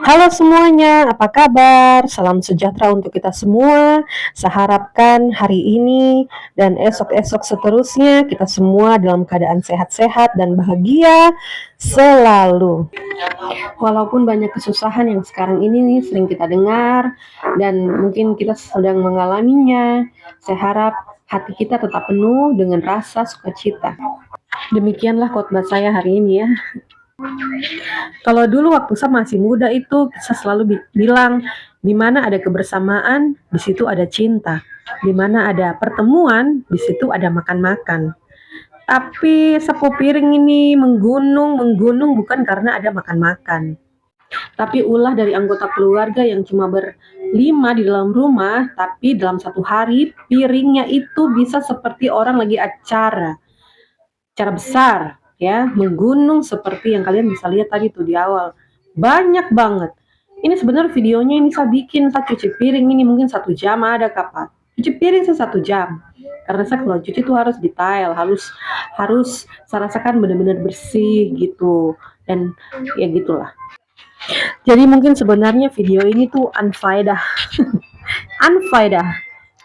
Halo semuanya, apa kabar? Salam sejahtera untuk kita semua. Saya harapkan hari ini dan esok-esok seterusnya kita semua dalam keadaan sehat-sehat dan bahagia selalu. Walaupun banyak kesusahan yang sekarang ini nih sering kita dengar dan mungkin kita sedang mengalaminya, saya harap hati kita tetap penuh dengan rasa sukacita. Demikianlah khotbah saya hari ini ya. Kalau dulu waktu saya masih muda itu saya selalu bilang di mana ada kebersamaan, di situ ada cinta. Di mana ada pertemuan, di situ ada makan-makan. Tapi sapu piring ini menggunung bukan karena ada makan-makan. Tapi ulah dari anggota keluarga yang cuma berlima di dalam rumah, tapi dalam satu hari piringnya itu bisa seperti orang lagi acara besar ya, menggunung seperti yang kalian bisa lihat tadi tuh di awal. Banyak banget. Ini sebenarnya videonya ini saya bikin, saya cuci piring ini mungkin 1 jam ada kapan. Cuci piring saya 1 jam. Karena saya kalau cuci tuh harus detail, harus saya rasakan benar-benar bersih gitu. Dan ya gitulah. Jadi mungkin sebenarnya video ini tuh unfaedah. Unfaedah.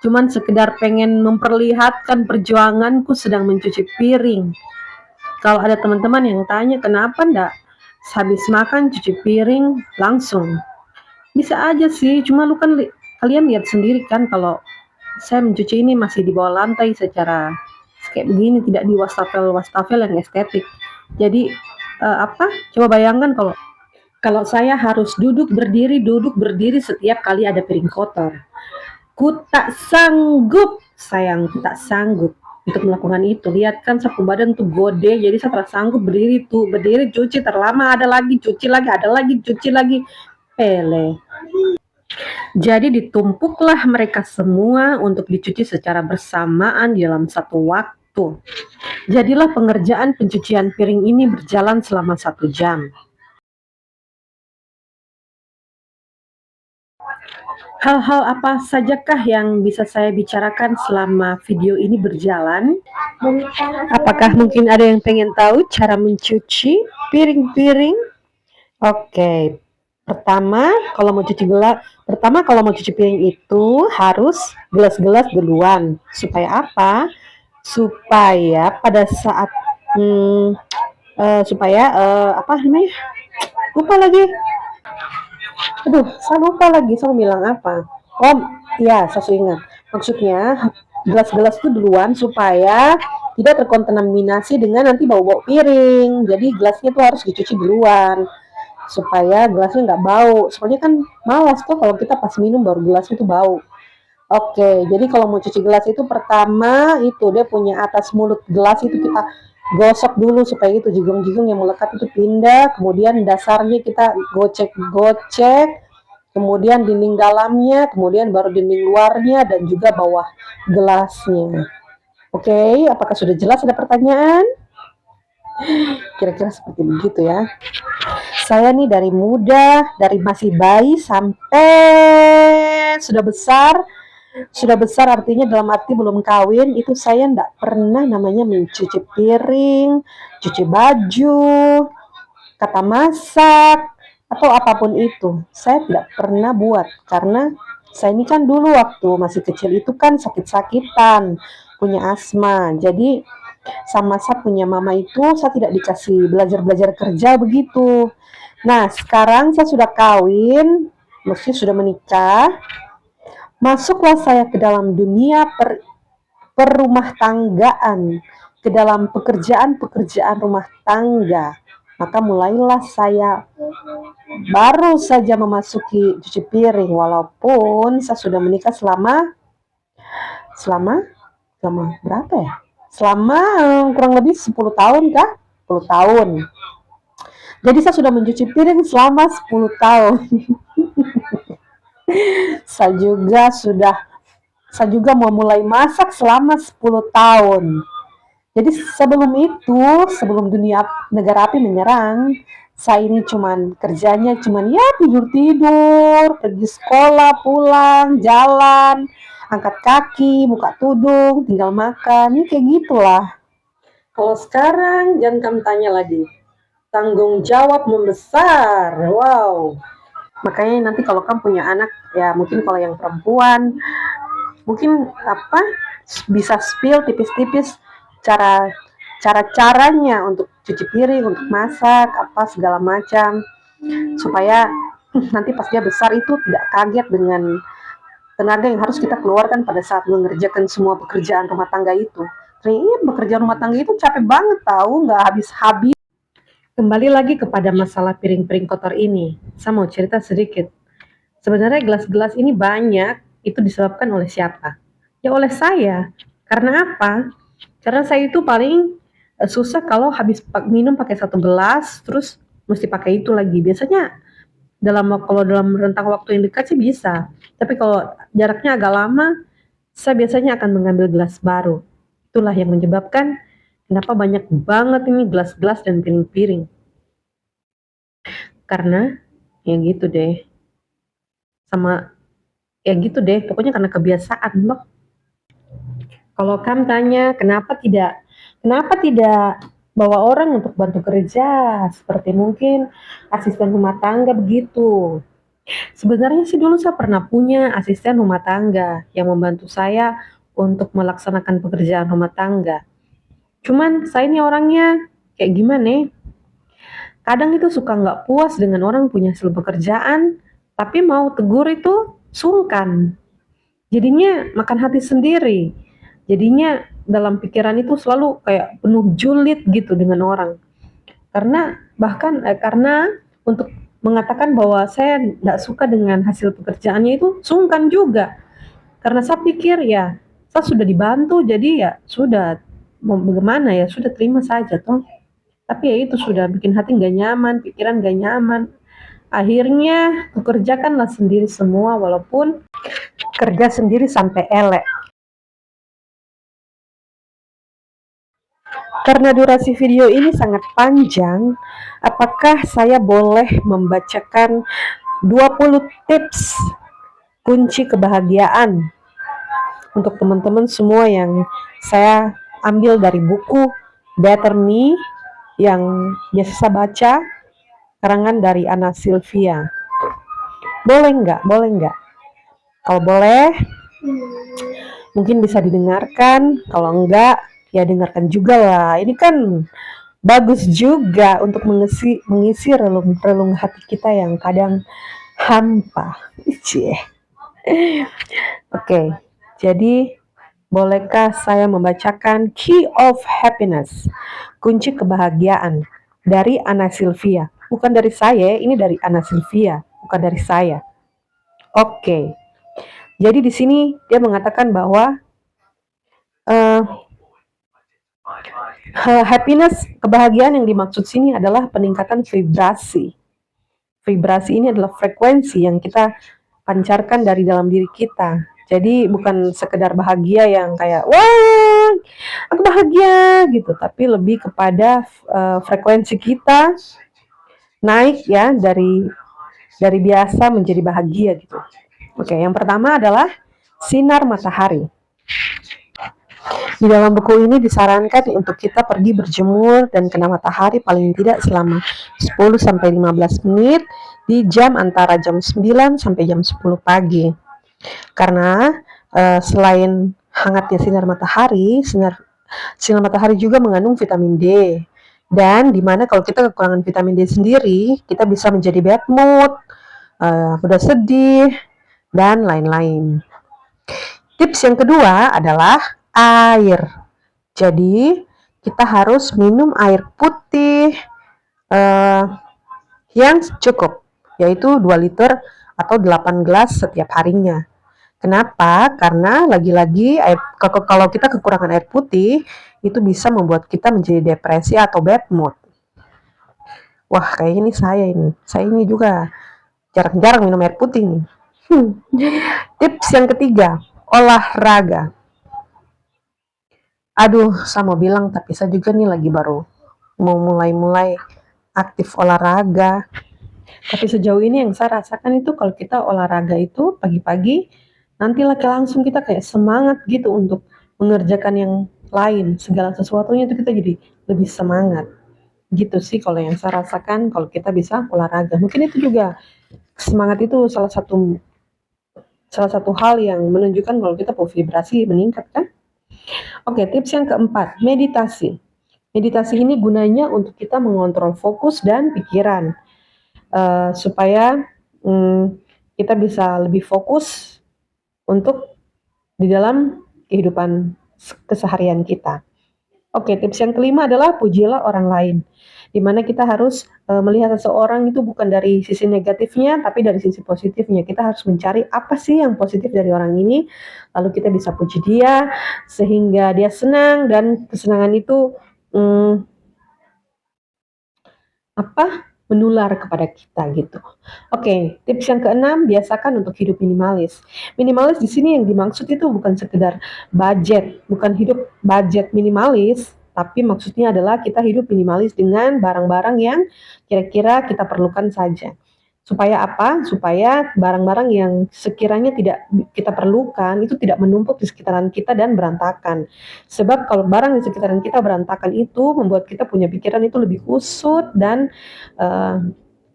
Cuman sekedar pengen memperlihatkan perjuanganku sedang mencuci piring. Kalau ada teman-teman yang tanya kenapa ndak habis makan cuci piring langsung, bisa aja sih, cuma kalian lihat sendiri kan kalau saya mencuci ini masih di bawah lantai secara kayak begini, tidak di wastafel yang estetik. Jadi coba bayangkan kalau saya harus duduk berdiri setiap kali ada piring kotor. Ku tak sanggup, sayang, tak sanggup untuk melakukan itu. Lihat kan sapu badan tuh gede, jadi saya tak sanggup berdiri cuci terlama, ada lagi cuci lagi, ada lagi cuci lagi, pele. Jadi ditumpuklah mereka semua untuk dicuci secara bersamaan dalam satu waktu. Jadilah pengerjaan pencucian piring ini berjalan selama 1 jam. Hal-hal apa sajakah yang bisa saya bicarakan selama video ini berjalan? Apakah mungkin ada yang pengen tahu cara mencuci piring-piring? Oke. Pertama kalau mau cuci piring itu harus gelas-gelas duluan. Supaya apa? Supaya pada saat apa namanya? Lupa lagi. Aduh, saya lupa lagi, saya mau bilang apa. Oh, iya, saya ingat. Maksudnya, gelas-gelas itu duluan supaya tidak terkontaminasi dengan nanti bau-bau piring. Jadi gelasnya tuh harus dicuci duluan supaya gelasnya nggak bau. Soalnya kan malas tuh kalau kita pas minum baru gelasnya itu bau. Oke, jadi kalau mau cuci gelas itu pertama itu dia punya atas mulut gelas itu kita gosok dulu supaya itu jigung-jigung yang melekat itu pindah. Kemudian dasarnya kita gocek-gocek. Kemudian dinding dalamnya, kemudian baru dinding luarnya dan juga bawah gelasnya. Oke, apakah sudah jelas? Ada pertanyaan? Kira-kira seperti begitu ya. Saya nih dari muda, dari masih bayi sampai sudah besar artinya dalam arti belum kawin, itu saya enggak pernah namanya mencuci piring, cuci baju, kata masak, atau apapun itu. Saya tidak pernah buat, karena saya ini kan dulu waktu masih kecil itu kan sakit-sakitan, punya asma. Jadi sama saya punya mama itu saya tidak dikasih belajar-belajar kerja begitu. Nah, sekarang saya sudah kawin, maksudnya sudah menikah. Masuklah saya ke dalam dunia perumah tanggaan, ke dalam pekerjaan-pekerjaan rumah tangga. Maka mulailah saya baru saja memasuki cuci piring, walaupun saya sudah menikah selama berapa ya? Selama kurang lebih 10 tahun kah? 10 tahun. Jadi saya sudah mencuci piring selama 10 tahun. Saya juga mau mulai masak selama 10 tahun. Jadi sebelum dunia negara api menyerang, saya ini kerjanya ya tidur-tidur, pergi sekolah, pulang, jalan, angkat kaki, buka tudung, tinggal makan, kayak gitulah. Kalau sekarang jangan kamu tanya lagi. Tanggung jawab membesar. Wow. Makanya nanti kalau kamu punya anak, ya mungkin kalau yang perempuan, mungkin bisa spill tipis-tipis cara caranya untuk cuci piring, untuk masak, apa segala macam, supaya nanti pas dia besar itu tidak kaget dengan tenaga yang harus kita keluarkan pada saat mengerjakan semua pekerjaan rumah tangga itu. Ternyata bekerja rumah tangga itu capek banget tahu, nggak habis-habis. Kembali lagi kepada masalah piring-piring kotor ini, saya mau cerita sedikit. Sebenarnya gelas-gelas ini banyak, itu disebabkan oleh siapa? Ya oleh saya. Karena apa? Karena saya itu paling susah kalau habis minum pakai satu gelas, terus mesti pakai itu lagi. Biasanya kalau dalam rentang waktu yang dekat sih bisa. Tapi kalau jaraknya agak lama, saya biasanya akan mengambil gelas baru. Itulah yang menyebabkan kenapa banyak banget ini gelas-gelas dan piring-piring. Karena ya gitu deh. Sama ya gitu deh, pokoknya karena kebiasaan loh. Kalau kamu tanya kenapa tidak bawa orang untuk bantu kerja, seperti mungkin asisten rumah tangga begitu. Sebenarnya sih dulu saya pernah punya asisten rumah tangga yang membantu saya untuk melaksanakan pekerjaan rumah tangga. Cuman saya ini orangnya kayak gimana? Kadang itu suka nggak puas dengan orang punya hasil pekerjaan, tapi mau tegur itu sungkan. Jadinya makan hati sendiri. Jadinya dalam pikiran itu selalu kayak penuh julid gitu dengan orang. Karena untuk mengatakan bahwa saya tidak suka dengan hasil pekerjaannya itu sungkan juga. Karena saya pikir ya, saya sudah dibantu jadi ya sudah, mau bagaimana ya, sudah terima saja toh. Tapi ya itu sudah bikin hati nggak nyaman, pikiran nggak nyaman. Akhirnya kukerjakanlah sendiri semua walaupun kerja sendiri sampai elek. Karena durasi video ini sangat panjang, apakah saya boleh membacakan 20 tips kunci kebahagiaan untuk teman-teman semua yang saya ambil dari buku Better Me yang biasa saya baca, karangan dari Anna Sylvia. Boleh nggak? Boleh nggak? Kalau boleh, mungkin bisa didengarkan. Kalau enggak, ya dengarkan juga lah. Ini kan bagus juga untuk mengisi relung hati kita yang kadang hampa. Cie. Oke, jadi bolehkah saya membacakan Key of Happiness, kunci kebahagiaan dari Anna Sylvia? Bukan dari saya, ini dari Anna Sylvia, bukan dari saya. Oke, jadi di sini dia mengatakan bahwa uh, happiness, kebahagiaan yang dimaksud sini adalah peningkatan vibrasi. Vibrasi ini adalah frekuensi yang kita pancarkan dari dalam diri kita. Jadi bukan sekedar bahagia yang kayak wah aku bahagia gitu, tapi lebih kepada frekuensi kita naik ya dari biasa menjadi bahagia gitu. Oke, yang pertama adalah sinar matahari. Di dalam buku ini disarankan untuk kita pergi berjemur dan kena matahari paling tidak selama 10-15 menit di jam antara jam 9 sampai jam 10 pagi. Karena selain hangatnya sinar matahari juga mengandung vitamin D. Dan dimana kalau kita kekurangan vitamin D sendiri, kita bisa menjadi bad mood, mudah sedih, dan lain-lain. Tips yang kedua adalah air. Jadi kita harus minum air putih yang cukup, yaitu 2 liter atau 8 gelas setiap harinya. Kenapa? Karena lagi-lagi kalau kita kekurangan air putih, itu bisa membuat kita menjadi depresi atau bad mood. Wah, kayak ini saya ini juga jarang-jarang minum air putih nih. Tips yang ketiga, olahraga. Aduh, saya mau bilang, tapi saya juga nih lagi baru mau mulai aktif olahraga. Tapi sejauh ini yang saya rasakan itu kalau kita olahraga itu pagi-pagi, nanti langsung kita kayak semangat gitu untuk mengerjakan yang lain. Segala sesuatunya itu kita jadi lebih semangat. Gitu sih kalau yang saya rasakan kalau kita bisa olahraga. Mungkin itu juga semangat itu salah satu hal yang menunjukkan kalau kita vibrasi meningkat kan. Oke, tips yang keempat, meditasi. Meditasi ini gunanya untuk kita mengontrol fokus dan pikiran, supaya kita bisa lebih fokus untuk di dalam kehidupan keseharian kita. Oke, tips yang kelima adalah pujilah orang lain, di mana kita harus melihat seseorang itu bukan dari sisi negatifnya, tapi dari sisi positifnya. Kita harus mencari apa sih yang positif dari orang ini, lalu kita bisa puji dia, sehingga dia senang, dan kesenangan itu menular kepada kita gitu. Oke, tips yang keenam, biasakan untuk hidup minimalis. Minimalis di sini yang dimaksud itu bukan sekedar budget, bukan hidup budget minimalis, tapi maksudnya adalah kita hidup minimalis dengan barang-barang yang kira-kira kita perlukan saja. Supaya apa? Supaya barang-barang yang sekiranya tidak kita perlukan itu tidak menumpuk di sekitaran kita dan berantakan. Sebab kalau barang di sekitaran kita berantakan itu membuat kita punya pikiran itu lebih kusut dan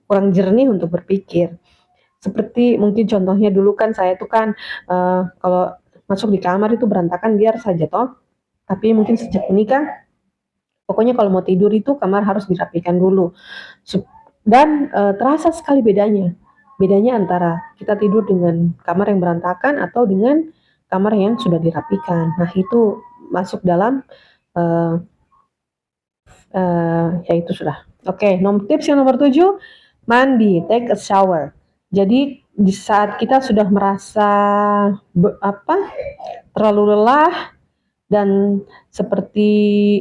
kurang jernih untuk berpikir. Seperti mungkin contohnya dulu kan saya tuh kan kalau masuk di kamar itu berantakan biar saja toh. Tapi mungkin sejak menikah, pokoknya kalau mau tidur itu kamar harus dirapikan dulu. Dan terasa sekali bedanya. Bedanya antara kita tidur dengan kamar yang berantakan atau dengan kamar yang sudah dirapikan. Nah, itu masuk dalam ya itu sudah. Oke, tips yang nomor 7, mandi, take a shower. Jadi di saat kita sudah merasa terlalu lelah dan seperti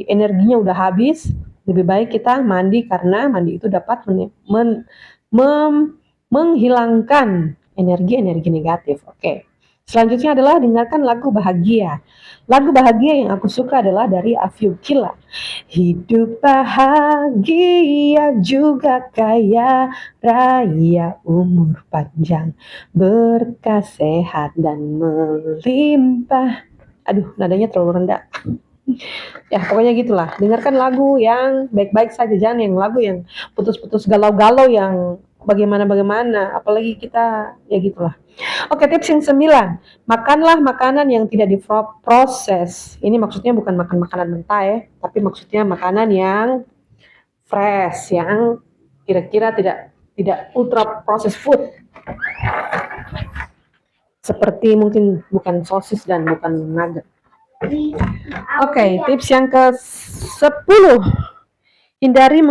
energinya udah habis, lebih baik kita mandi karena mandi itu dapat menghilangkan energi-energi negatif. Oke. Selanjutnya adalah dengarkan lagu bahagia. Lagu bahagia yang aku suka adalah dari Afyu Killa. Hidup bahagia juga kaya raya, umur panjang, berkah sehat dan melimpah. Aduh, nadanya terlalu rendah. Ya, pokoknya gitulah. Dengarkan lagu yang baik-baik saja, jangan yang lagu yang putus-putus galau-galau yang bagaimana. Apalagi kita, ya gitulah. Oke, tips yang 9. Makanlah makanan yang tidak diproses. Ini maksudnya bukan makan makanan mentah ya, tapi maksudnya makanan yang fresh, yang kira-kira tidak ultra processed food. Seperti mungkin bukan sosis dan bukan nugget. Oke, tips yang ke-10. Hindari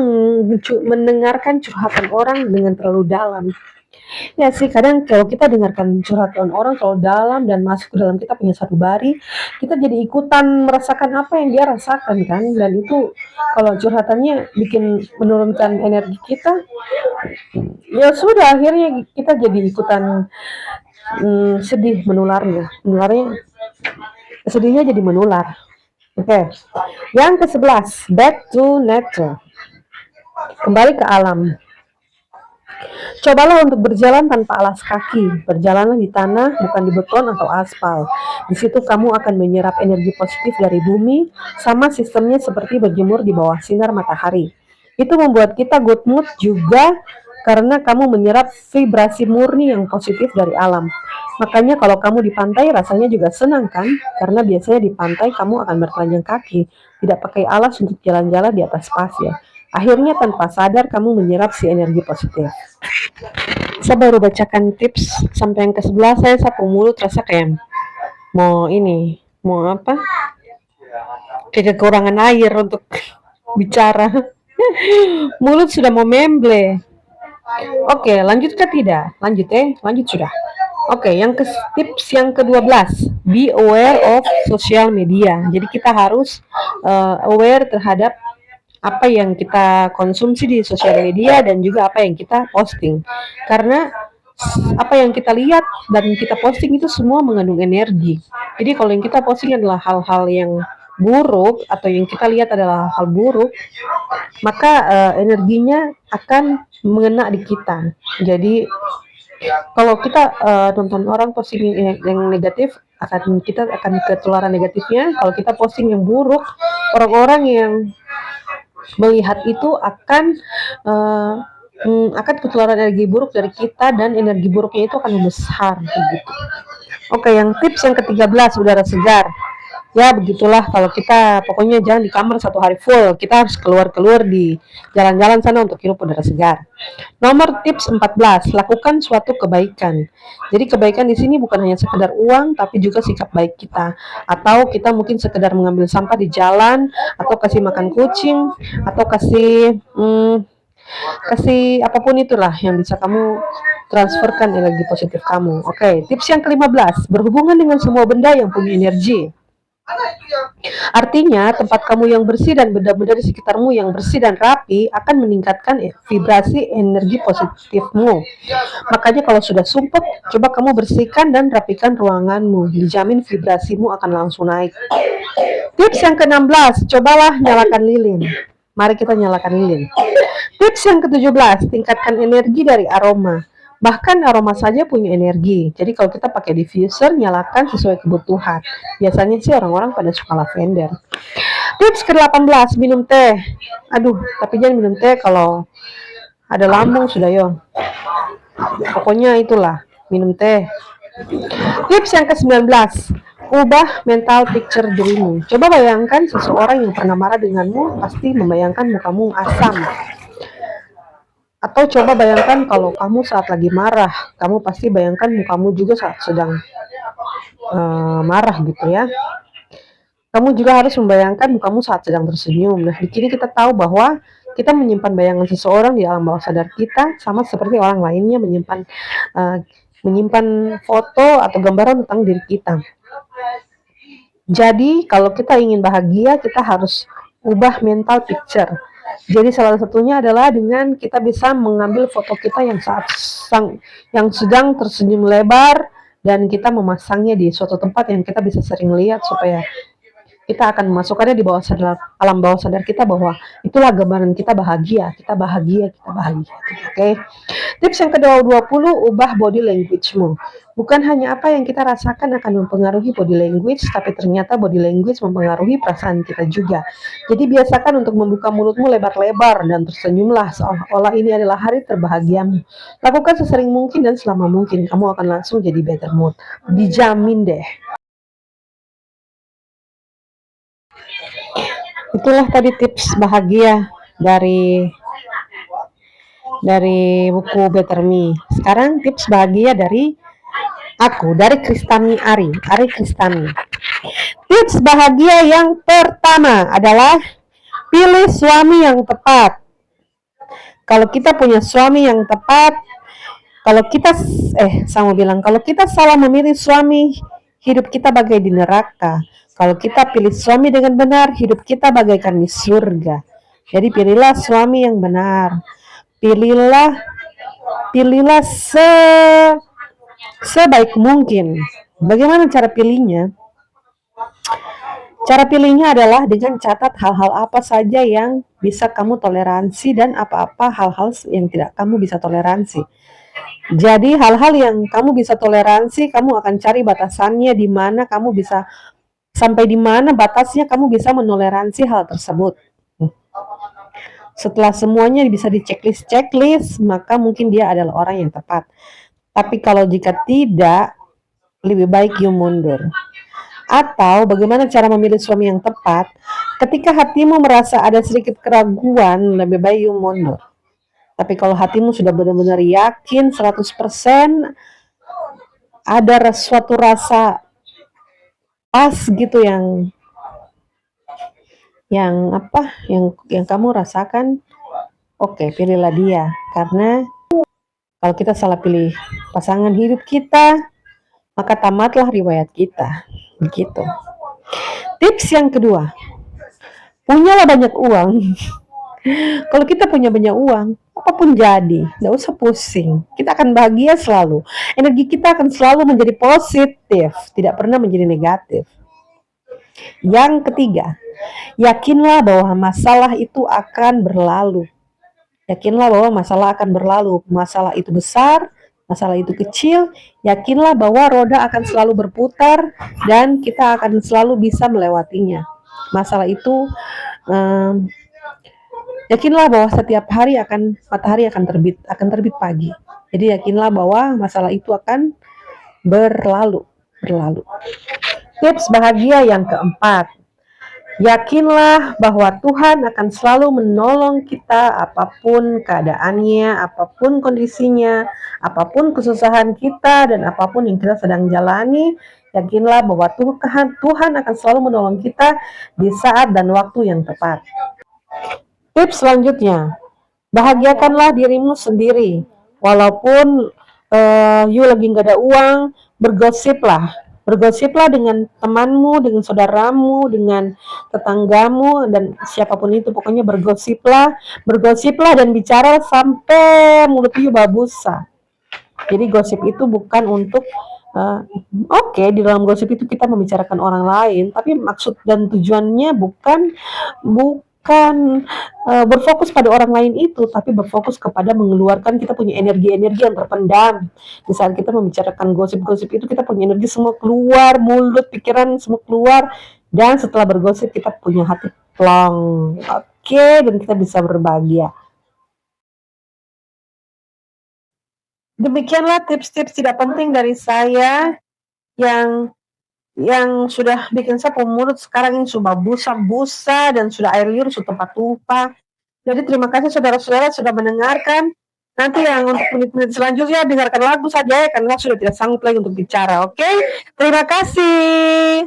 mendengarkan curhatan orang dengan terlalu dalam. Ya sih, kadang kalau kita dengarkan curhatan orang terlalu dalam dan masuk ke dalam kita punya sanubari, kita jadi ikutan merasakan apa yang dia rasakan kan. Dan itu kalau curhatannya bikin menurunkan energi kita, ya sudah akhirnya kita jadi ikutan sedih menularnya. Sedihnya jadi menular. Oke. Yang ke-11, back to nature. Kembali ke alam. Cobalah untuk berjalan tanpa alas kaki. Berjalanlah di tanah, bukan di beton atau aspal. Di situ kamu akan menyerap energi positif dari bumi, sama sistemnya seperti berjemur di bawah sinar matahari. Itu membuat kita good mood juga karena kamu menyerap vibrasi murni yang positif dari alam. Makanya kalau kamu di pantai rasanya juga senang kan? Karena biasanya di pantai kamu akan bertelanjang kaki, tidak pakai alas untuk jalan-jalan di atas pasir. Akhirnya tanpa sadar kamu menyerap si energi positif. Saya baru bacakan tips sampai yang ke-11, saya sapu mulut rasa kayak mau apa? Kayak kekurangan air untuk bicara. Mulut sudah mau memble. Oke, lanjut ke tidak? Lanjut sudah. Oke, tips yang ke-12, be aware of social media. Jadi kita harus aware terhadap apa yang kita konsumsi di sosial media dan juga apa yang kita posting. Karena apa yang kita lihat dan kita posting itu semua mengandung energi. Jadi kalau yang kita posting adalah hal-hal yang buruk atau yang kita lihat adalah hal buruk, maka energinya akan mengena di kita. Jadi kalau kita nonton orang posting yang negatif, kita akan ketularan negatifnya. Kalau kita posting yang buruk, orang-orang yang melihat itu akan akan ketularan energi buruk dari kita dan energi buruknya itu akan membesar begitu. Oke, yang tips yang ke-13, udara segar. Ya begitulah, kalau kita pokoknya jangan di kamar satu hari full, kita harus keluar-keluar di jalan-jalan sana untuk hirup udara segar. Nomor tips 14, lakukan suatu kebaikan. Jadi kebaikan di sini bukan hanya sekedar uang, tapi juga sikap baik kita. Atau kita mungkin sekedar mengambil sampah di jalan, atau kasih makan kucing, atau kasih apapun itulah yang bisa kamu transferkan energi positif kamu. Oke, tips yang ke-15, berhubungan dengan semua benda yang punya energi. Artinya, tempat kamu yang bersih dan benda-benda di sekitarmu yang bersih dan rapi akan meningkatkan vibrasi energi positifmu. Makanya kalau sudah sumpek, coba kamu bersihkan dan rapikan ruanganmu. Dijamin vibrasimu akan langsung naik. Tips yang ke-16, cobalah nyalakan lilin. Mari kita nyalakan lilin. Tips yang ke-17, tingkatkan energi dari aroma. Bahkan aroma saja punya energi. Jadi kalau kita pakai diffuser, nyalakan sesuai kebutuhan. Biasanya sih orang-orang pada suka lavender. Tips ke-18, minum teh. Aduh, tapi jangan minum teh kalau ada lambung sudah yo. Pokoknya itulah, minum teh. Tips yang ke-19, ubah mental picture dirimu. Coba bayangkan seseorang yang pernah marah denganmu pasti membayangkan mukamu asam. Atau coba bayangkan kalau kamu saat lagi marah, kamu pasti bayangkan mukamu juga saat sedang marah gitu ya. Kamu juga harus membayangkan mukamu saat sedang tersenyum. Nah, di sini kita tahu bahwa kita menyimpan bayangan seseorang di alam bawah sadar kita, sama seperti orang lainnya menyimpan foto atau gambaran tentang diri kita. Jadi, kalau kita ingin bahagia, kita harus ubah mental picture. Jadi salah satunya adalah dengan kita bisa mengambil foto kita yang sedang tersenyum lebar dan kita memasangnya di suatu tempat yang kita bisa sering lihat supaya kita akan memasukkannya di bawah sadar, alam bawah sadar kita bahwa itulah gambaran kita bahagia, kita bahagia, kita bahagia. Oke. Tips yang ke-20, ubah body language-mu. Bukan hanya apa yang kita rasakan akan mempengaruhi body language, tapi ternyata body language mempengaruhi perasaan kita juga. Jadi biasakan untuk membuka mulutmu lebar-lebar dan tersenyumlah seolah-olah ini adalah hari terbahagiamu. Lakukan sesering mungkin dan selama mungkin, kamu akan langsung jadi better mood. Dijamin deh. Itulah tadi tips bahagia dari buku Better Me. Sekarang tips bahagia dari aku, dari Ari Kristani. Tips bahagia yang pertama adalah pilih suami yang tepat. Kalau kita punya suami yang tepat, kalau kita kalau kita salah memilih suami, hidup kita bagai di neraka. Kalau kita pilih suami dengan benar, hidup kita bagaikan di surga. Jadi pilihlah suami yang benar. Pilihlah sebaik mungkin. Bagaimana cara pilihnya? Cara pilihnya adalah dengan catat hal-hal apa saja yang bisa kamu toleransi dan apa-apa hal-hal yang tidak kamu bisa toleransi. Jadi hal-hal yang kamu bisa toleransi, kamu akan cari batasannya di mana kamu bisa sampai di mana batasnya kamu bisa menoleransi hal tersebut. Setelah semuanya bisa di checklist, maka mungkin dia adalah orang yang tepat. Tapi kalau jika tidak, lebih baik you mundur. Atau bagaimana cara memilih suami yang tepat? Ketika hatimu merasa ada sedikit keraguan, lebih baik you mundur. Tapi kalau hatimu sudah benar-benar yakin 100%, ada suatu rasa pas gitu yang kamu rasakan, oke, pilihlah dia. Karena kalau kita salah pilih pasangan hidup kita, maka tamatlah riwayat kita. Begitu. Tips yang kedua, punyalah banyak uang. Kalau kita punya banyak uang, apapun jadi, nggak usah pusing. Kita akan bahagia selalu. Energi kita akan selalu menjadi positif, tidak pernah menjadi negatif. Yang ketiga, yakinlah bahwa masalah itu akan berlalu. Yakinlah bahwa masalah akan berlalu. Masalah itu besar, masalah itu kecil, yakinlah bahwa roda akan selalu berputar dan kita akan selalu bisa melewatinya. Masalah itu Yakinlah bahwa setiap hari matahari akan terbit pagi. Jadi yakinlah bahwa masalah itu akan berlalu, berlalu. Tips bahagia yang keempat, yakinlah bahwa Tuhan akan selalu menolong kita apapun keadaannya, apapun kondisinya, apapun kesusahan kita, dan apapun yang kita sedang jalani. Yakinlah bahwa Tuhan akan selalu menolong kita di saat dan waktu yang tepat. Tips selanjutnya, bahagiakanlah dirimu sendiri. Walaupun you lagi nggak ada uang, bergosiplah. Bergosiplah dengan temanmu, dengan saudaramu, dengan tetanggamu, dan siapapun itu. Pokoknya bergosiplah. Bergosiplah dan bicara sampai mulut you babusa. Jadi gosip itu bukan untuk Oke, di dalam gosip itu kita membicarakan orang lain, tapi maksud dan tujuannya bukan berfokus pada orang lain itu, tapi berfokus kepada mengeluarkan kita punya energi-energi yang terpendam. Di saat kita membicarakan gosip-gosip itu, kita punya energi semua keluar, mulut, pikiran semua keluar, dan setelah bergosip kita punya hati plong. Oke, dan kita bisa berbahagia. Demikianlah tips-tips tidak penting dari saya yang sudah bikin saya pemurut sekarang ini sudah busa-busa dan sudah air liur sudah tumpah-tumpah. Jadi terima kasih saudara-saudara sudah mendengarkan. Nanti yang untuk menit-menit selanjutnya dengarkan lagu saja ya, karena sudah tidak sanggup lagi untuk bicara. Oke? Terima kasih.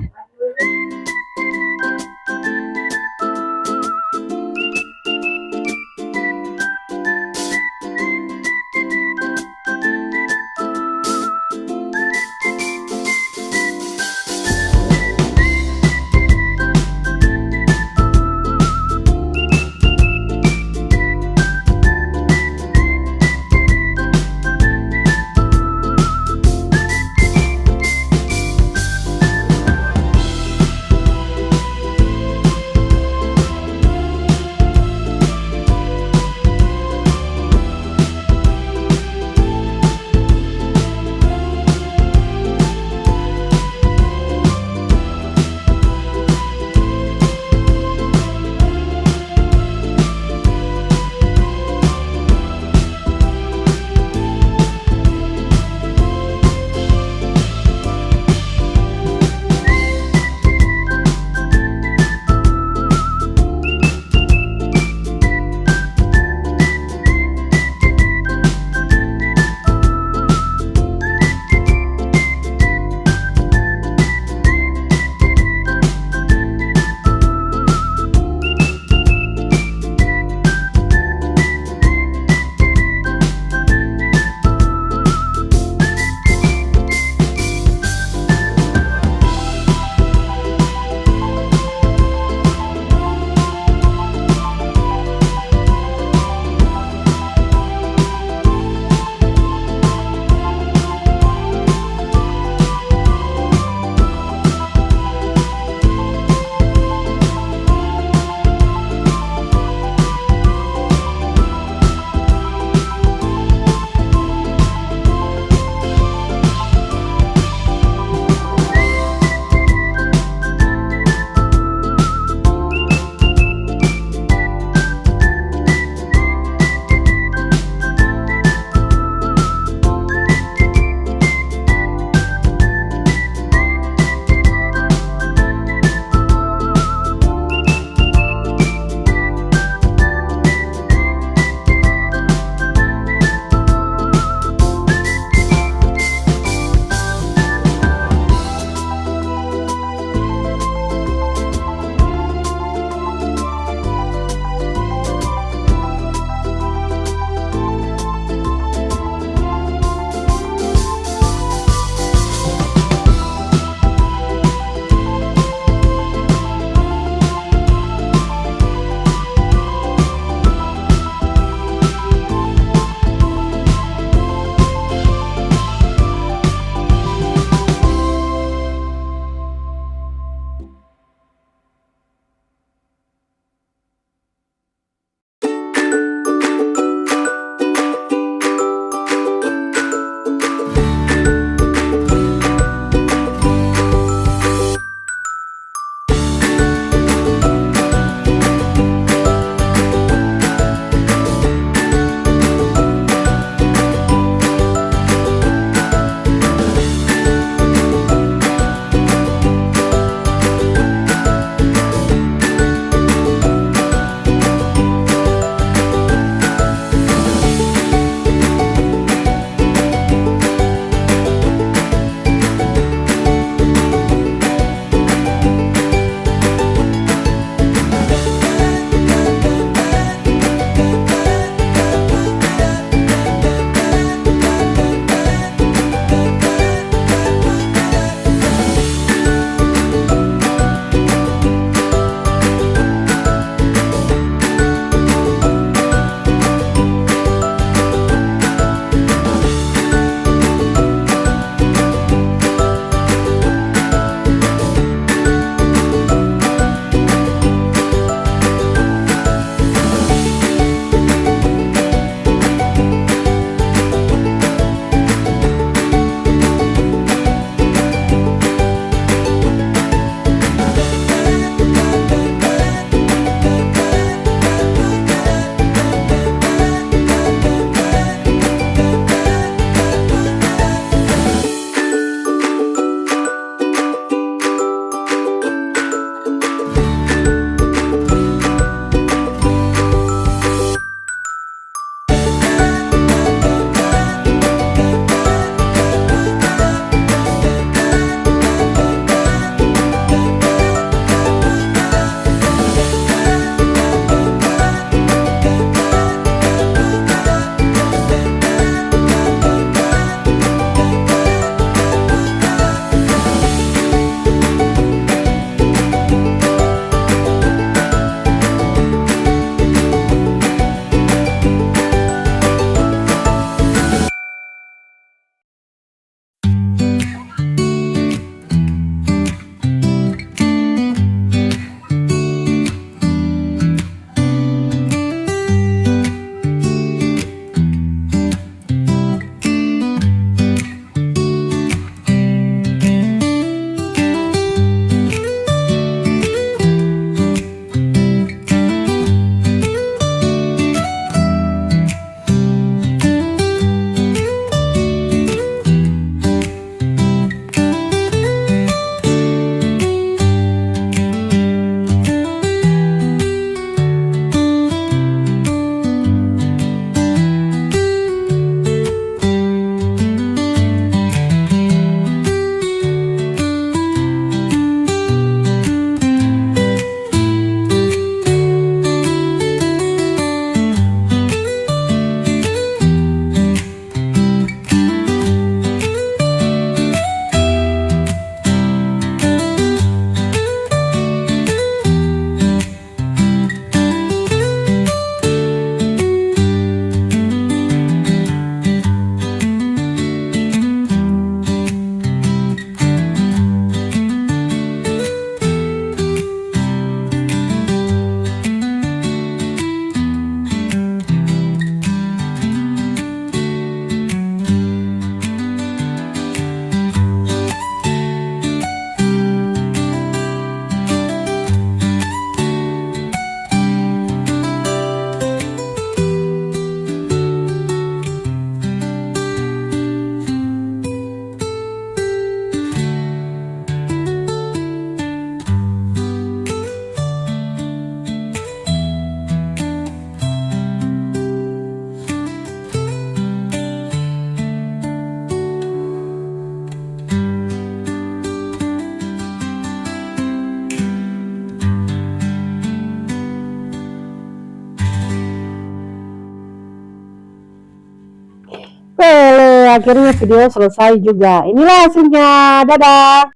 akhirnya video selesai juga. Inilah hasilnya. Dadah!